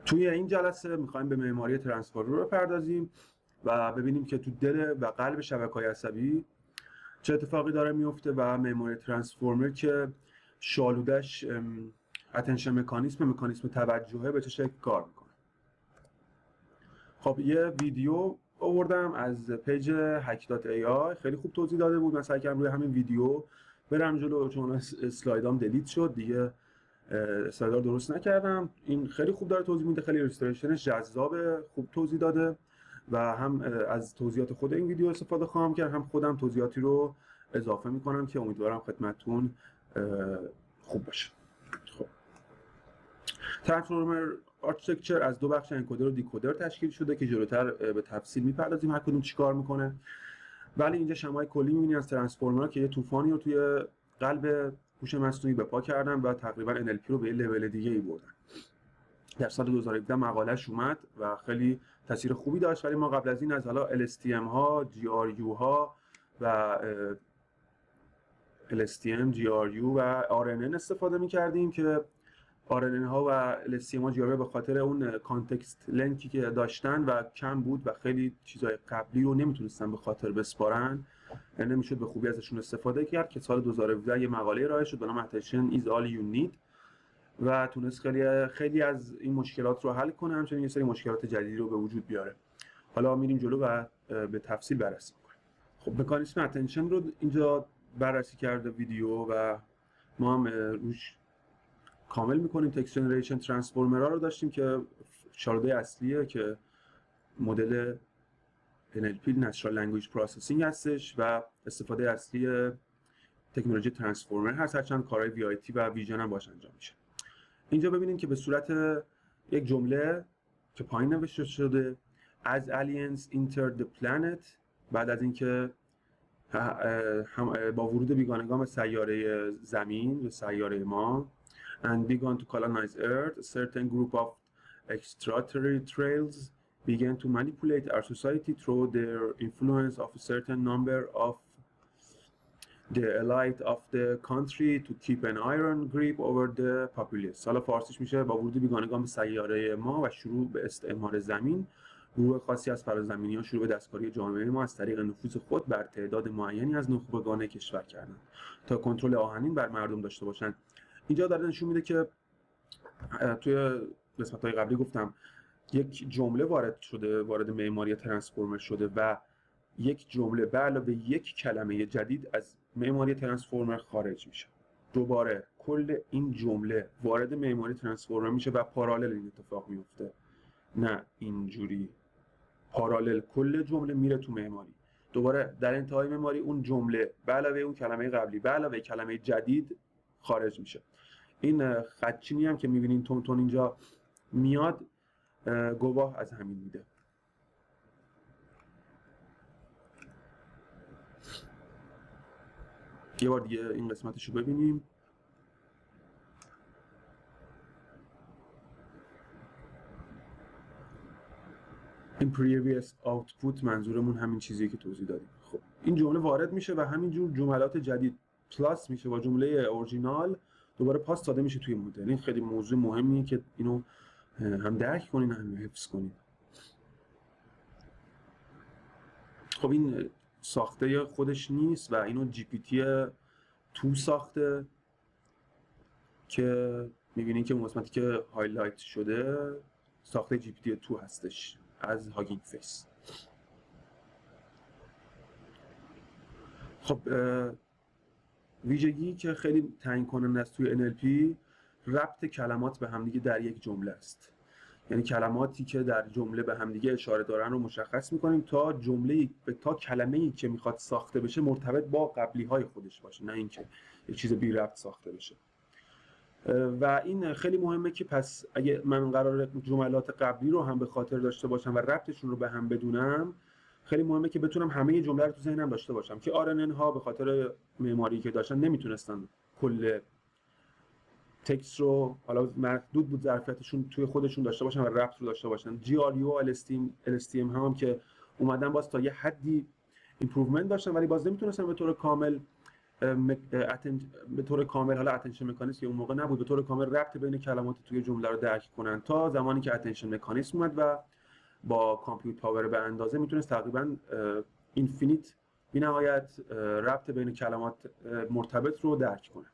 توی این جلسه میخوایم به معماری ترانسفورمر بپردازیم و ببینیم که تو دل و قلب شبکه‌های عصبی چه اتفاقی داره میفته و معماری ترانسفورمر که شالودش اتنشن مکانیسم توجهه به چه شکل کار میکنه. خب یه ویدیو آوردم از پیج hack.ai، خیلی خوب توضیح داده بود. من سعی کردم روی همین ویدیو برم جلو چون اسلایدام دلیت شد دیگه، اسلایدار درست نکردم. این خیلی خوب داره توضیح میده، خیلی ایلاستریشنش جذابه، خوب توضیح داده و هم از توضیحات خود این ویدیو استفاده خواهم کرد، هم خودم توضیحاتی رو اضافه میکنم که امیدوارم خدمتتون خوب باشه. خب ترانسفورمر آرکیتکچر از دو بخش انکودر و دیکودر تشکیل شده که جلوتر به تفصیل میپردازیم هر کدوم چیکار میکنه، ولی اینجا شمای کلی میبینید از ترانسفورمر که یه طوفانی رو توی قلب هوش مصنوعی به پا کردن و تقریبا NLP رو به یه لول دیگه ای بردن. در سال 2017 مقالهش اومد و خیلی تاثیر خوبی داشت، ولی ما قبل از این از حالا LSTM ها، GRU ها و LSTM، GRU و RNN استفاده می‌کردیم که RNN ها و LSTM ها GRU به خاطر اون کانتکست لنکی که داشتن و کم بود و خیلی چیزای قبلی رو نمیتونستن به خاطر بسپارن، نمیشد به خوبی ازشون استفاده کرد که سال 2017 یه مقاله ارائه شد به نام Attention is all you need و تونست خیلی از این مشکلات رو حل کنه، همچنین یه سری مشکلات جدیدی رو به وجود بیاره. حالا میریم جلو و به تفصیل بررسی می‌کنیم. خب مکانیسم اتنشن رو اینجا بررسی کرده ویدیو و ما هم روش کامل می‌کنیم. تکست جنریشن ترانسفورمرها رو داشتیم که شالوده اصلیه که مدل NLP Natural Language Processing هستش و استفاده اصلی تکنولوژی ترانسفورمر هست، هرچند کارهای VIT و ویژن هم باش انجام میشه. اینجا ببینیم که به صورت یک جمله که پایین نوشته شده as aliens entered the planet، بعد از اینکه با ورود بیگانگان به سیاره زمین، به سیاره ما and began to colonize Earth, a certain group of extraterrestrials began to manipulate our society through their influence of a certain number of the elite of the country to keep an iron grip over the populace. حالا فارسیش میشه با ورود بیگانگان به سیاره ما و شروع به استعمار زمین، گروه خاصی از فرازمینی‌ها شروع به دستکاری جامعه ما از طریق نفوذ خود بر تعداد معینی از نخبگان کشور کردند تا کنترل آهنین بر مردم داشته باشند. اینجا داره نشون میده که توی قسمت‌های قبلی گفتم یک جمله وارد معماری ترانسفورمر شده و یک جمله به علاوه یک کلمه جدید از معماری ترانسفورمر خارج میشه. دوباره کل این جمله وارد معماری ترانسفورمر میشه و پارالل این اتفاق میفته، نه اینجوری پارالل کل جمله میره تو معماری. دوباره در انتهای معماری اون جمله به علاوه اون کلمه قبلی به علاوه کلمه جدید خارج میشه. این خطچینی هم که میبینین تون اینجا میاد گواه از همین میده. یه بار دیگه این قسمتشو ببینیم. این previous output منظورمون همین چیزیه که توضیح دادیم. خب این جمله وارد میشه و همینجور جملات جدید پلاس میشه با جمله اورجینال، دوباره پاس داده میشه توی مدل. این خیلی موضوع مهمیه که اینو هم درک کنین هم حفظ کنین. خب این ساخته خودش نیست و اینو GPT-2 ساخته که میبینین که اون قسمتی که هایلایت شده ساخته GPT-2 هستش از هاگینگ فیس. خب ویژگی که خیلی تعیین کننده است توی NLP ربط کلمات به همدیگه در یک جمله است. یعنی کلماتی که در جمله به همدیگه اشاره دارن رو مشخص می‌کنیم تا کلمه‌ای که میخواد ساخته بشه مرتبط با قبلی‌های خودش باشه، نه اینکه یک چیز بی ربط ساخته بشه. و این خیلی مهمه که پس اگه من قراره جملات قبلی رو هم به خاطر داشته باشم و ربطشون رو به هم بدونم، خیلی مهمه که بتونم همه جمله رو تو ذهنم داشته باشم که RNN ها به خاطر معماری که داشتن نمیتونستن کل تکست رو، حالا محدود بود ظرفیتشون، توی خودشون داشته باشن و ربط رو داشته باشن. GRU و LSTM هم که اومدن باز تا یه حدی ایمپروومنت داشتن ولی باز نمیتونستن به طور کامل به طور کامل، حالا اتنشن مکانیسم که اون موقع نبود، به طور کامل ربط بین کلمات توی جمله رو درک کنن، تا زمانی که اتنشن مکانیسم اومد و با کامپیوت پاور به اندازه میتونست تقریبا اینفینیت بی‌نهایت ربط بین کلمات مرتبط رو درک کنه.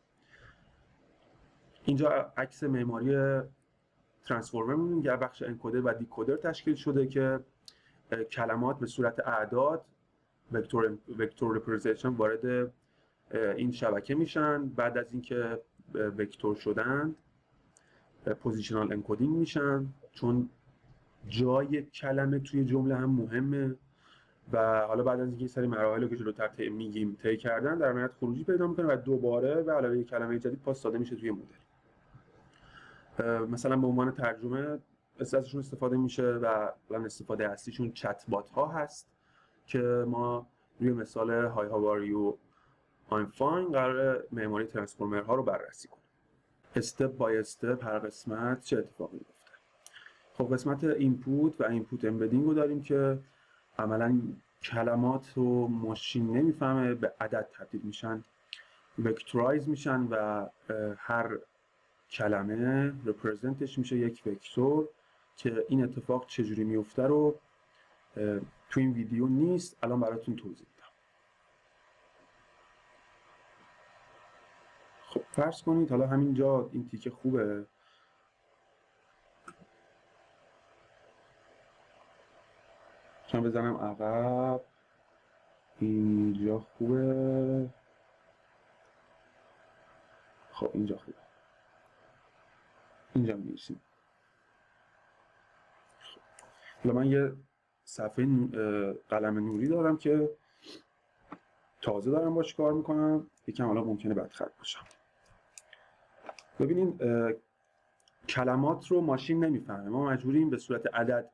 اینجا عکس معماری ترانسفورمر می‌بینید که بخش انکودر و دیکودر تشکیل شده که کلمات به صورت اعداد وکتور رپرزنتیشن وارد این شبکه میشن. بعد از اینکه وکتور شدن پوزیشنال انکودینگ میشن، چون جای کلمه توی جمله هم مهمه و حالا بعد از اینکه این سری مراحل رو که جلوتر میگیم طی کردن، در نهایت خروجی پیدا میکنه و دوباره به علاوه کلمه جدید پاس داده میشه توی مدل. مثلا به عنوان ترجمه ازشون استفاده میشه و الان استفاده اصلیشون چت بات ها هست که ما روی مثال های هاو آر یو I'm fine قرار معماری ترانسفورمر ها رو بررسی کنیم. استپ بای استپ هر قسمت چه اتفاقی میفته. خب قسمت اینپوت و اینپوت امبدینگ رو داریم که عملا کلمات رو ماشین نمیفهمه، به عدد تبدیل میشن، وکتورایز میشن و هر کلمه رپرزنتش میشه یک وکتور که این اتفاق چجوری میفته رو تو این ویدیو نیست، الان براتون توضیح میدم. خب فرض کنید حالا همینجا این تیکه خوبه، چون بزنم عقب، اینجا خوبه، خب اینجا خوبه، اینجا میرسیم. حالا من یه صفحه قلم نوری دارم که تازه دارم باش کار میکنم، یکم حالا ممکنه بدخط باشم. ببینین کلمات رو ماشین نمیفهمه، ما مجبوریم به صورت عدد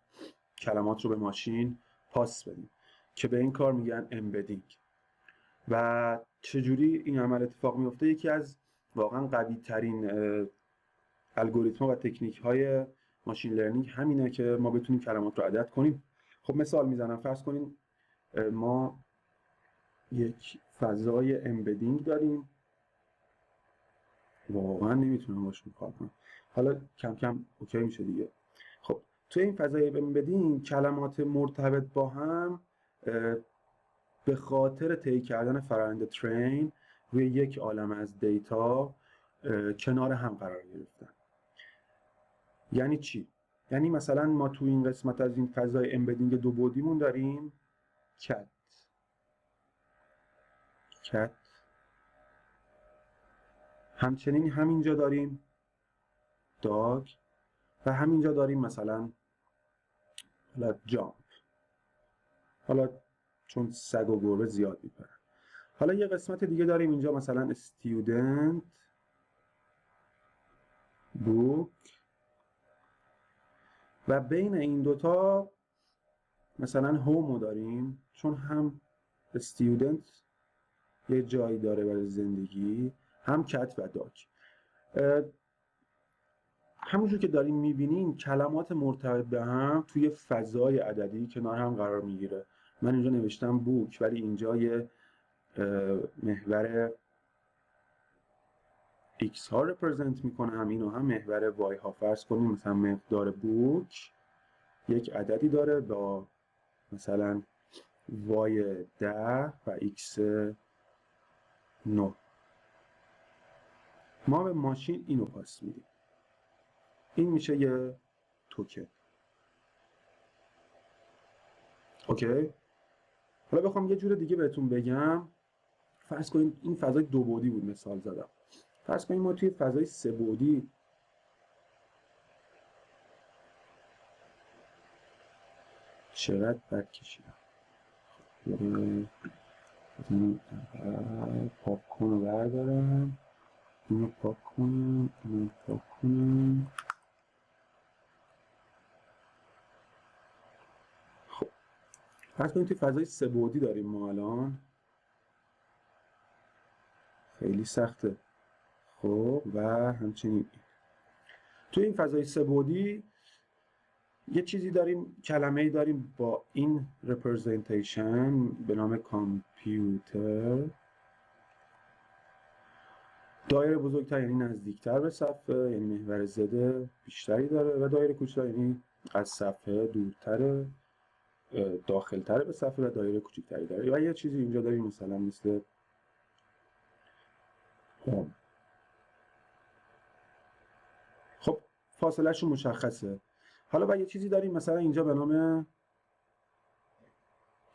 کلمات رو به ماشین پاس بدیم که به این کار میگن امبدینگ. و چجوری این عمل اتفاق میفته؟ یکی از واقعا قوی ترین الگوریتم و تکنیک های ماشین لرنینگ همینه که ما بتونیم کلمات رو عدد کنیم. خب مثال میزنم، فرض کنیم ما یک فضای امبدینگ داریم، واقعا نمیتونم باش کار کنم، حالا کم کم اوکی میشه دیگه. خب توی این فضای امبدینگ کلمات مرتبط با هم به خاطر طی کردن فرآیند ترین روی یک عالم از دیتا کنار هم قرار گرفتن. یعنی چی؟ یعنی مثلا ما تو این قسمت از این فضای امبدینگ دو بعدیمون داریم کت، همچنین همینجا داریم داگ و همینجا داریم مثلا جامپ. حالا چون سگ و گربه زیاد میپرن. حالا یه قسمت دیگه داریم اینجا مثلا student book و بین این دوتا مثلا هومو داریم، چون هم student یه جایی داره برای زندگی، هم کت و داگ. همونجور که داریم میبینیم کلمات مرتبط به هم توی فضای عددی کنار هم قرار میگیره. من اینجا نوشتم بوک ولی اینجا یه محور x ها رپرزنت میکنه، هم اینو هم محور y ها. فرض کنیم مثلا مقدار بوک یک عددی داره با مثلا y 10 و x 9. ما به ماشین اینو پاس میدیم، این میشه یه توکن. اوکی؟ حالا بخوام یه جور دیگه بهتون بگم، فرض کنید این فضای دو بعدی بود مثال زدم. فرض کنید ما توی فضای سه بعدی چقدر بد کشیدم. پاک کن رو بردارم، اینو پاک کنم، اینو پاک کنم. خب فرض کنید توی فضای سه بعدی داریم ما الان، خیلی سخته. خب و همچنین توی این فضای سه بعدی یه چیزی داریم، کلمه‌ای داریم با این رپرزنتیشن به نام کامپیوتر دایره بزرگتر یعنی نزدیکتر به صفحه، یعنی محور زد بیشتری داره، و دایره کوچکتر یعنی از صفحه دورتره، داخلتر به صفحه و دایره کوچکتری داره. و یه چیزی اینجا داریم مثلا مثل خب فاصلهشون مشخصه. حالا و یه چیزی داریم مثلا اینجا به نام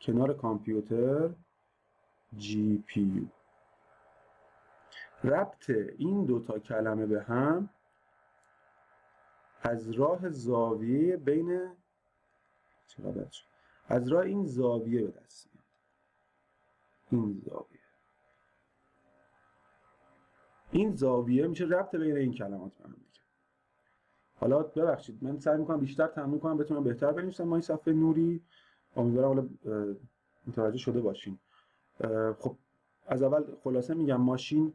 کنار کامپیوتر GPU. ربط این دوتا کلمه به هم از راه زاویه بین از راه این زاویه به دست میاد. این زاویه میشه ربط بین این کلمات به هم دیگه. حالا ببخشید من سعی میکنم بیشتر تمرین کنم بتونم بهتر بنویسم ما این صفحه نوری. امیدوارم حالا متوجه شده باشین. خب از اول خلاصه میگم ماشین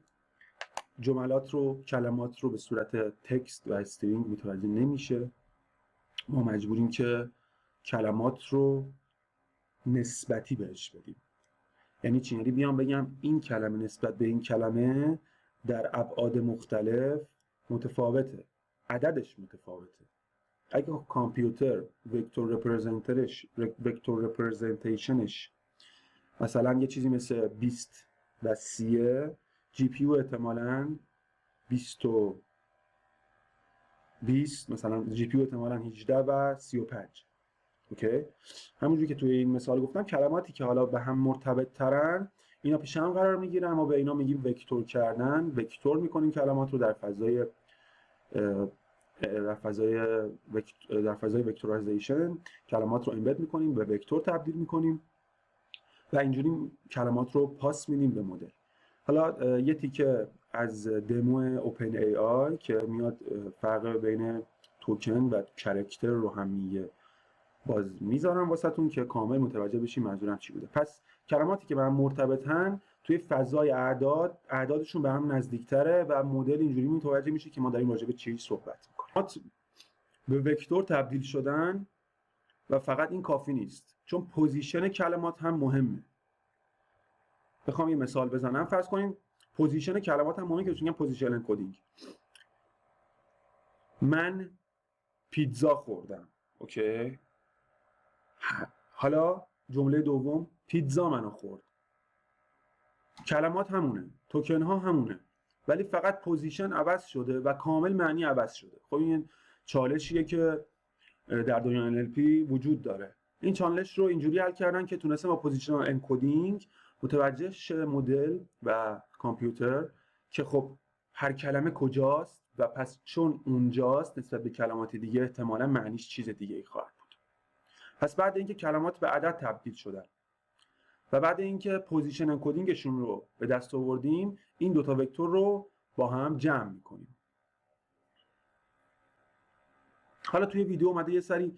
جملات رو، کلمات رو به صورت تکست و استرینگ متوجه نمیشه. ما مجبوریم که کلمات رو نسبتی بهش بدیم. یعنی چی؟ یعنی بیام بگم این کلمه نسبت به این کلمه در ابعاد مختلف متفاوته، عددش متفاوته. اگه کامپیوتر وکتور رپرزنتیشنش مثلا یه چیزی مثل 20 و 30، جی پی یو احتمالاً 20 مثلا جی پی یو احتمالاً 18 و 35. اوکی؟ همونجوری که توی این مثال گفتم کلماتی که حالا به هم مرتبط ترن اینا پیش هم قرار میگیرن، ما به اینا میگیم وکتور کردن. وکتور میکنیم کلمات رو در فضای وکتورایزیشن کلمات رو امبد میکنیم، به وکتور تبدیل میکنیم و اینجوری کلمات رو پاس میدیم به مدل. حالا یه تیکه از دمو اوپن ای آی که میاد فرق بین توکن و کرکتر رو هم میگه باز میذارم واسهتون که کامل متوجه بشین منظورم چی بوده. پس کلماتی که به هم مرتبطن توی فضای اعدادشون به هم نزدیکتره و مدل اینجوری متوجه میشه که ما داریم راجع به چی صحبت میکنیم. به وکتور تبدیل شدن و فقط این کافی نیست، چون پوزیشن کلمات هم مهمه. بخوام یه مثال بزنم، فرض کنیم پوزیشن کلمات هم مهمه که میگم پوزیشن انکدینگ. من پیتزا خوردم، اوکی؟ حالا جمله دوم پیتزا منو خورد. کلمات همونه، توکن ها همونه، ولی فقط پوزیشن عوض شده و کامل معنی عوض شده. خب این چالشیه که در دنیای NLP وجود داره. این چالش رو اینجوری حل کردن که تونستن با پوزیشنال انکدینگ متوجه شه مدل و کامپیوتر که خب هر کلمه کجاست و پس چون اونجاست نسبت به کلمات دیگه احتمالاً معنیش چیز دیگه ای خواهد بود. پس بعد اینکه کلمات به عدد تبدیل شدن و بعد اینکه پوزیشن انکدینگشون رو به دست آوردیم، این دوتا وکتور رو با هم جمع میکنیم. حالا توی ویدیو اومده یه سری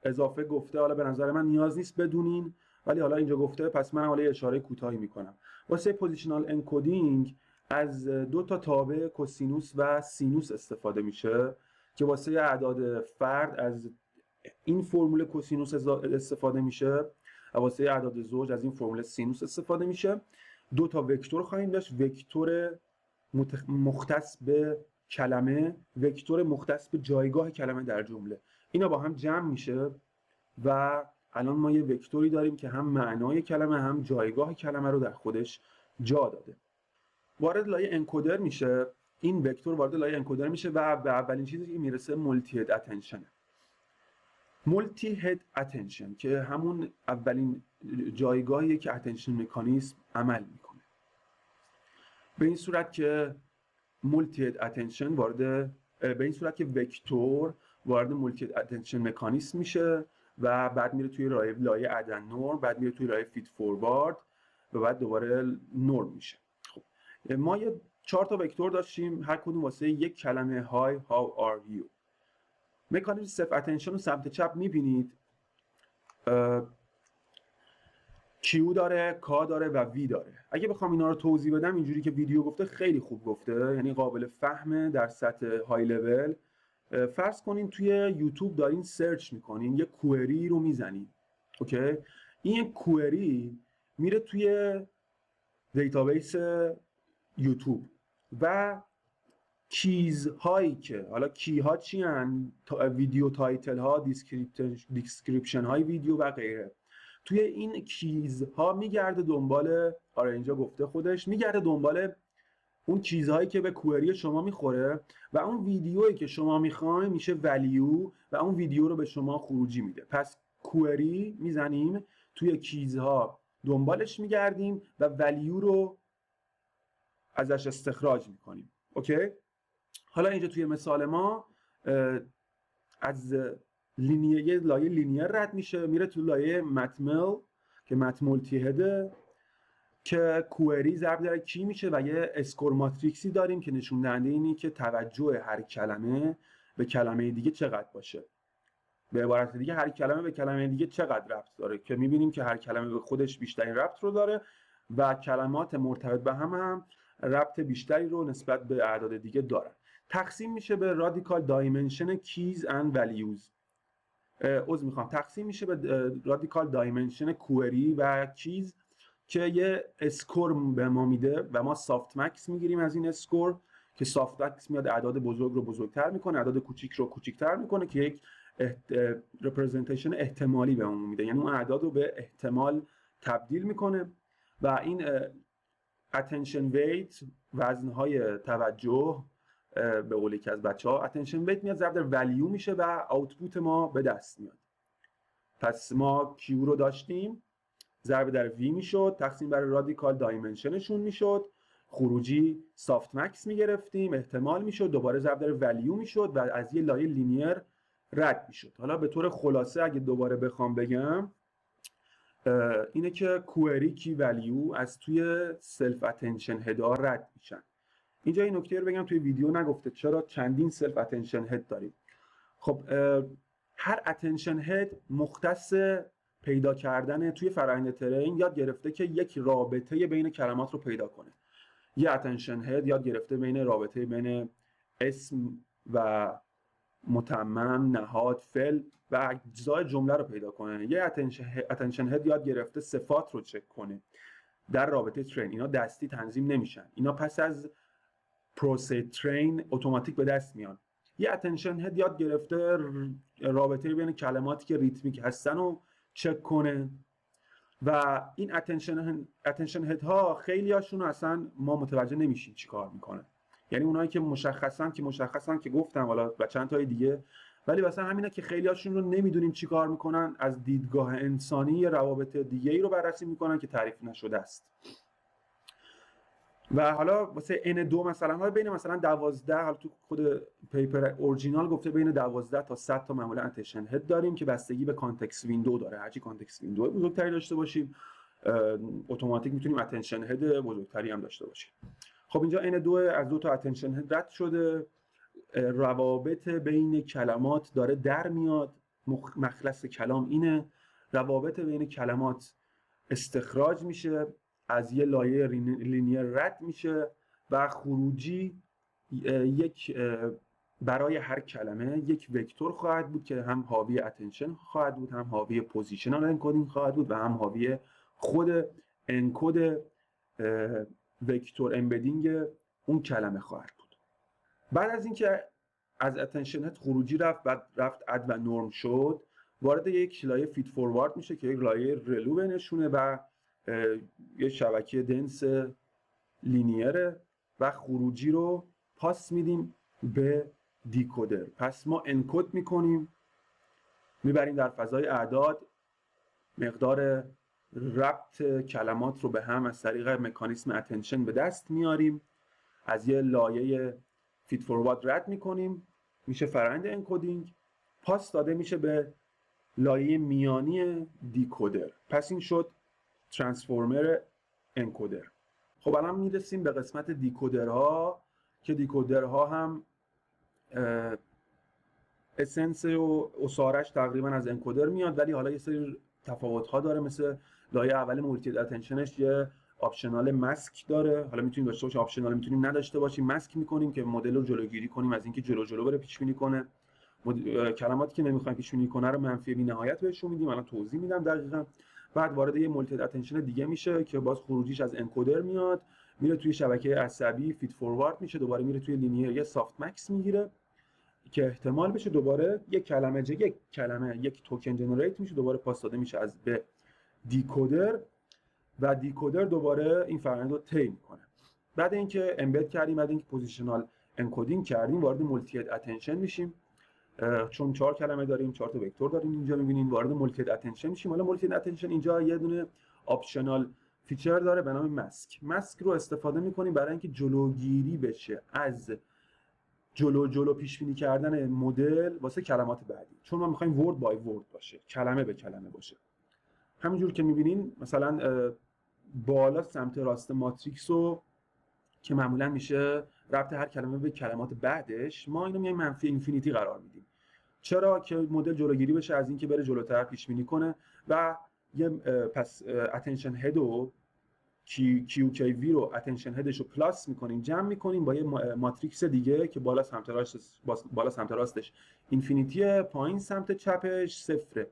اضافه گفته، حالا به نظر من نیاز نیست بدونین، ولی حالا اینجا گفته پس من حالا اشاره کوتاهی میکنم. واسه پوزیشنال انکدینگ از دو تا تابع کوسینوس و سینوس استفاده میشه که واسه اعداد فرد از این فرمول کوسینوس استفاده میشه و واسه اعداد زوج از این فرمول سینوس استفاده میشه. دو تا وکتور خواهیم داشت، وکتور مختص به کلمه، وکتور مختص به جایگاه کلمه در جمله. اینا با هم جمع میشه و الان ما یه وکتوری داریم که هم معنای کلمه هم جایگاه کلمه رو در خودش جا داده. وارد لایه انکودر میشه، این وکتور وارد لایه انکودر میشه و به اولین چیزی که میرسه مولتی هد اتنشن. مولتی هد اتنشن که همون اولین جایگاهیه که اتنشن مکانیزم عمل میکنه. به این صورت که مولتی هد اتنشن به این صورت که وکتور وارد مولتی هد اتنشن مکانیزم میشه و بعد میره توی لایه ادن نورم، بعد میره توی لایه فید فوروارد و بعد دوباره نورم میشه. خب ما یه 4 تا وکتور داشتیم، هر کدوم واسه یک کلمه های how are you. مکانیزم سلف اتنشن رو سمت چپ میبینید، کیو داره، کا داره و وی داره. اگه بخوام اینا رو توضیح بدم اینجوری که ویدیو گفته خیلی خوب گفته، یعنی قابل فهمه در سطح های لول. فرض کنین توی یوتیوب دارین سرچ میکنین، یه کوئری رو میزنین، اوکی؟ این کوئری میره توی دیتابیس یوتیوب و کیز هایی که حالا کی ها چی هن؟ ویدیو تایتل ها، دیسکریپشن های ویدیو و غیره. توی این کیز ها میگرده دنبال، آره اینجا گفته خودش میگرده دنبال اون چیزهایی که به کوئری شما میخوره و اون ویدیویی که شما میخواین میشه ولیو و اون ویدیو رو به شما خروجی میده. پس کوئری میزنیم، توی کیزها دنبالش میگردیم و ولیو رو ازش استخراج میکنیم. اوکی؟ حالا اینجا توی مثال ما از یه لایه لینیر رد میشه، میره تو لایه متمل که مت مولتی هده که کوئری ضرب در کی میشه و یه اسکور ماتریکسی داریم که نشون دهنده اینه که توجه هر کلمه به کلمه دیگه چقدر باشه. به عبارت دیگه هر کلمه به کلمه دیگه چقدر ربط داره که میبینیم که هر کلمه به خودش بیشترین ربط رو داره و کلمات مرتبط به هم ربط بیشتری رو نسبت به اعداد دیگه دارن. تقسیم میشه به رادیکال دایمنشن کیز اند ولیوز. تقسیم میشه به رادیکال دایمنشن کوئری و کیز که یه اسکور به ما میده و ما سافت مکس میگیریم از این اسکور که سافت مکس میاد اعداد بزرگ رو بزرگتر میکنه، اعداد کوچیک رو کوچیکتر میکنه که یک رپرزنتیشن احتمالی به اون میده، یعنی اون اعداد رو به احتمال تبدیل میکنه. و این اتنشن ویت، وزنهای توجه، به قول یکی از بچه‌ها اتنشن ویت میاد ضرب در ولیو میشه و آوتپوت ما به دست میاد. پس ما کیو رو داشتیم ضرب در وی میشد، تقسیم بر رادیکال دایمنشنشون میشد، خروجی سافت مکس میگرفتیم، احتمال میشد، دوباره ضرب در ولیو میشد و از یه لایه لینیر رد میشد. حالا به طور خلاصه اگه دوباره بخوام بگم اینه که کوئری کی ولیو از توی سلف اتنشن هدا رد میشن. اینجا این نکته رو بگم توی ویدیو نگفته چرا چندین سلف اتنشن هد داریم. خب هر اتنشن هد مختص پیدا کردن توی فرآیند ترین یاد گرفته که یک رابطه بین کلمات رو پیدا کنه. یه اتنشن هد یاد گرفته بین رابطه بین اسم و متمم، نهاد، فعل و اجزای جمله رو پیدا کنه. یه اتنشن هد یاد گرفته صفات رو چک کنه در رابطه ترین. اینا دستی تنظیم نمیشن، اینا پس از پروسه ترین اتوماتیک به دست میان. یه اتنشن هد یاد گرفته رابطه بین کلماتی که ریتمیک هستن رو چک کنه و این اتنشن هد ها خیلی هاشون اصلا ما متوجه نمیشیم چی کار میکنن. یعنی اونایی که مشخصن که گفتم حالا و چند تای دیگه، ولی مثلا همینا که خیلی هاشون رو نمیدونیم چی کار میکنن، از دیدگاه انسانی روابط دیگه ای رو بررسی میکنن که تعریف نشده است. و حالا واسه N2 مثلا حالا بین مثلا 12، حالا تو خود پیپر اورجینال گفته بین 12 تا 100 تا معمولا اتنشن هد داریم که بستگی به کانتکست ویندو داره. هرچی کانتکست ویندو بزرگتری داشته باشیم اتوماتیک میتونیم اتنشن هد بزرگتری هم داشته باشیم. خب اینجا N2 از 2 تا اتنشن هد رد شده، روابط بین کلمات داره در میاد. مخلص کلام اینه، روابط بین کلمات استخراج میشه، از یه لایه لینیر رد میشه و خروجی یک برای هر کلمه یک وکتور خواهد بود که هم حاوی اتنشن خواهد بود، هم حاوی پوزیشنال انکودینگ خواهد بود و هم حاوی خود انکد وکتور امبدینگ اون کلمه خواهد بود. بعد از اینکه از اتنشن هد خروجی رفت اد و نرم شد، وارد یک لایه فید فوروارد میشه که یک لایه رلو بینشونه و یه شبکه دنس لینیره و خروجی رو پاس میدیم به دیکودر. پس ما انکد میکنیم، میبریم در فضای اعداد، مقدار ربط کلمات رو به هم از طریق مکانیسم اتنشن به دست میاریم، از یه لایه فید فوروارد رد میکنیم، میشه فرآیند انکودینگ، پاس داده میشه به لایه میانی دیکودر. پس این شد ترانسفورمر انکودر. خب الان میرسیم به قسمت دیکودرها که دیکودرها هم اسنس و اسارش تقریبا از انکودر میاد، ولی حالا یه سری تفاوت‌ها داره. مثل لایه اول مولتی اتنشنش یه آپشنال ماسک داره، حالا میتونیم داشته باشیم، آپشنال میتونیم نداشته باشیم. ماسک میکنیم که مدل رو جلوگیری کنیم از اینکه جلو بره پیش بینی کنه. کلماتی که نمیخوایم پیش بینی کنه رو منفی بی نهایت بهشون میدیم، الان توضیح میدم دقیقاً. بعد وارد یه مولتی اتنشن دیگه میشه که باز خروجیش از انکودر میاد، میره توی شبکه عصبی فید فوروارد میشه، دوباره میره توی لینیر یه سافت مکس میگیره که احتمال بشه دوباره یک توکن جنریت میشه، دوباره پاس داده میشه از به دیکودر و دیکودر دوباره این فرآیند رو طی میکنه. بعد اینکه امبد کردیم، بعد اینکه پوزیشنال انکودینگ کردیم، وارد مولتی هد اتنشن میشیم. چون 4 کلمه داریم، 4 تا وکتور داریم، اینجا می‌بینید وارد مولتی هد اتنشن میشیم. حالا مولتی هد اتنشن اینجا یه دونه آپشنال فیچر داره به نام ماسک رو استفاده می‌کنیم برای اینکه جلوگیری بشه از جلو پیش بینی کردن مدل واسه کلمات بعدی، چون ما می‌خوایم ورد بای ورد باشه، کلمه به کلمه باشه. همینجور که می‌بینین مثلا بالا سمت راست ماتریکس رو که معمولا میشه ربط هر کلمه به کلمات بعدش، ما اینو میایم منفی اینفینیتی قرار میدیم. چرا؟ که مدل جلوگیری بشه از اینکه بره جلوتر پیش بینی کنه و یه پس اتنشن هد و کیو کی وی رو اتنشن هدش رو پلاس میکنیم، جمع میکنیم با یه ماتریکس دیگه که بالا سمت راستش اینفینیتی، پایین سمت چپش صفره.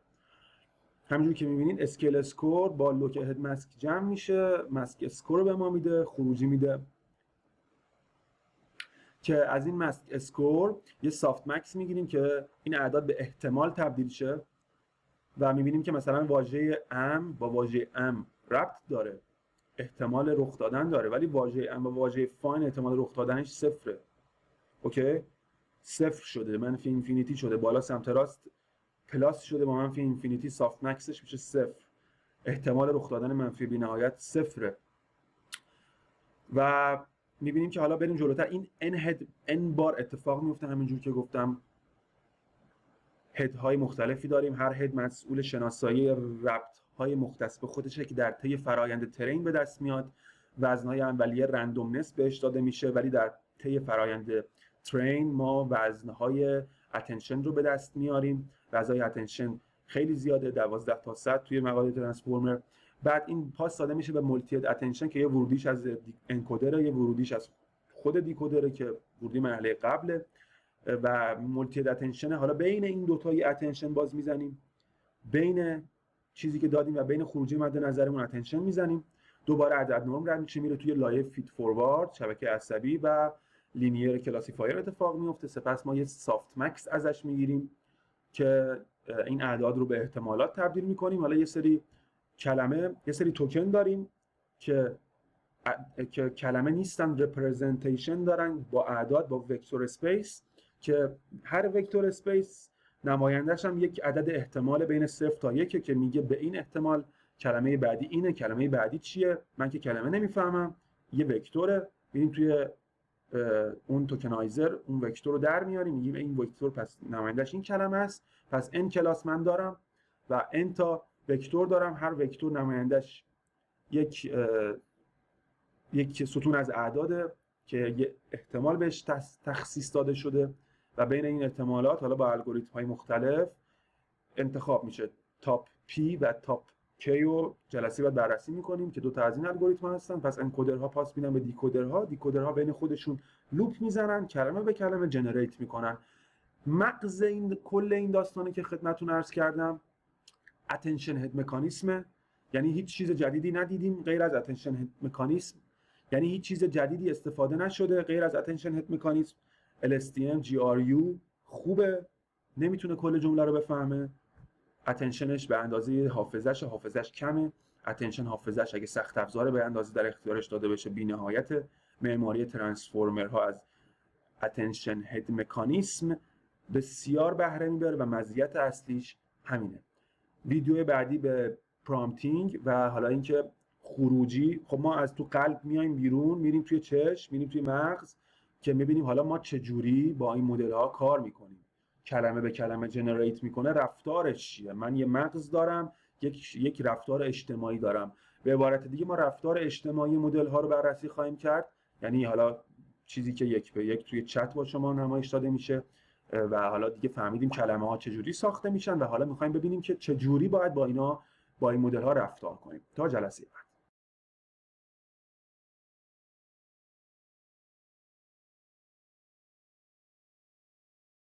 همونجوری که میبینید اسکیل اسکور با لوک هد ماسک جمع میشه، ماسک اسکور رو به ما میده، خروجی میده که از این ماسک اسکور یه سافت مکس میگیریم که این اعداد به احتمال تبدیل شه و میبینیم که مثلا واژه ام با واژه ام ربط داره، احتمال رخ دادن داره، ولی واژه ام با واژه فاین احتمال رخ دادنش صفره. اوکی؟ صفر شده، منفی اینفینیتی شده، بالا سمت راست پلاس شده با منفی اینفینیتی، سافت مکسش میشه صفر، احتمال رخ دادن منفی بی‌نهایت صفره. و میبینیم که حالا بریم جلوتر، این ان بار اتفاق میفته، همینجور که گفتم هدهای مختلفی داریم، هر هد مسئول شناسایی ربط‌های مختص به خودشه که در طی فرآیند ترین به دست میاد. وزن‌های اولیه رندومنس بهش داده میشه، ولی در طی فرآیند ترین ما وزن‌های اتنشن رو به دست میاریم. وزن‌های اتنشن خیلی زیاده، 12 تا 100 توی مقاله ترانسفورمر. بعد این پاس داده میشه به مولتی هد اتنشن که یه ورودیش از انکودره، یه ورودیش از خود دیکودره که ورودی مرحله قبله و مولتی هد اتنشن. حالا بین این دو تای اتنشن باز میزنیم، بین چیزی که دادیم و بین خروجی مد نظرمون اتنشن میزنیم، دوباره عدد نرم رد میشه، میره توی لایه فید فوروارد شبکه عصبی و لینیر کلاسیفایر اتفاق میفته. سپس ما یه سافت مکس ازش میگیریم که این اعداد رو به احتمالات تبدیل میکنیم. حالا یه سری توکن داریم که کلمه نیستن، رپرزنتیشن دارن با اعداد، با وکتور اسپیس، که هر وکتور اسپیس نمایندهش هم یک عدد احتمال بین 0 تا 1 که میگه به این احتمال کلمه بعدی اینه، کلمه بعدی چیه، من که کلمه نمیفهمم، یه وکتوره. میریم توی اون توکنایزر اون وکتور رو در میاریم، میگیم این وکتور پس نمایندهش این کلمه است، پس n کلاس من دارم و n تا وکتور دارم، هر وکتور نمایندهش یک ستون از اعداده که یه احتمال بهش تخصیص داده شده و بین این احتمالات حالا با الگوریتم‌های مختلف انتخاب میشه. تاپ P و تاپ K رو جلسه بعد بررسی میکنیم که دو تا از این الگوریتم‌ها هستن. پس انکودرها پاس میدن به دیکودرها بین خودشون لوپ میزنن، کلمه به کلمه جنریت میکنن. مغز این کل این داستانی که خدمتتون عرض کردم اتنشن هد مکانیسم، یعنی هیچ چیز جدیدی ندیدیم غیر از اتنشن هد مکانیسم، یعنی هیچ چیز جدیدی استفاده نشده غیر از اتنشن هد مکانیسم. LSTM GRU خوبه، نمیتونه کل جمله رو بفهمه، اتنشنش به اندازه حافظش کمه، اتنشن حافظش اگه سخت افزاره به اندازه در اختیارش داده بشه بی‌نهایت. معماری ترانسفورمرها از اتنشن هد مکانیسم بسیار بهره میبره و مزیت اصلیش همینه. ویدیو بعدی به پرامپتینگ و حالا اینکه خروجی، خب ما از تو قلب میایم بیرون، میریم توی چشم، میریم توی مغز که میبینیم حالا ما چجوری با این مدل ها کار میکنیم. کلمه به کلمه جنریت میکنه، رفتارش چیه؟ من یه مغز دارم، یک رفتار اجتماعی دارم. به عبارت دیگه ما رفتار اجتماعی مدل ها رو بررسی خواهیم کرد، یعنی حالا چیزی که یک به یک توی چت با شما نمایش داده میشه و حالا دیگه فهمیدیم کلمه ها چجوری ساخته میشن و حالا میخوایم ببینیم که چجوری باید با این مدل ها رفتار کنیم. تا جلسه بعد.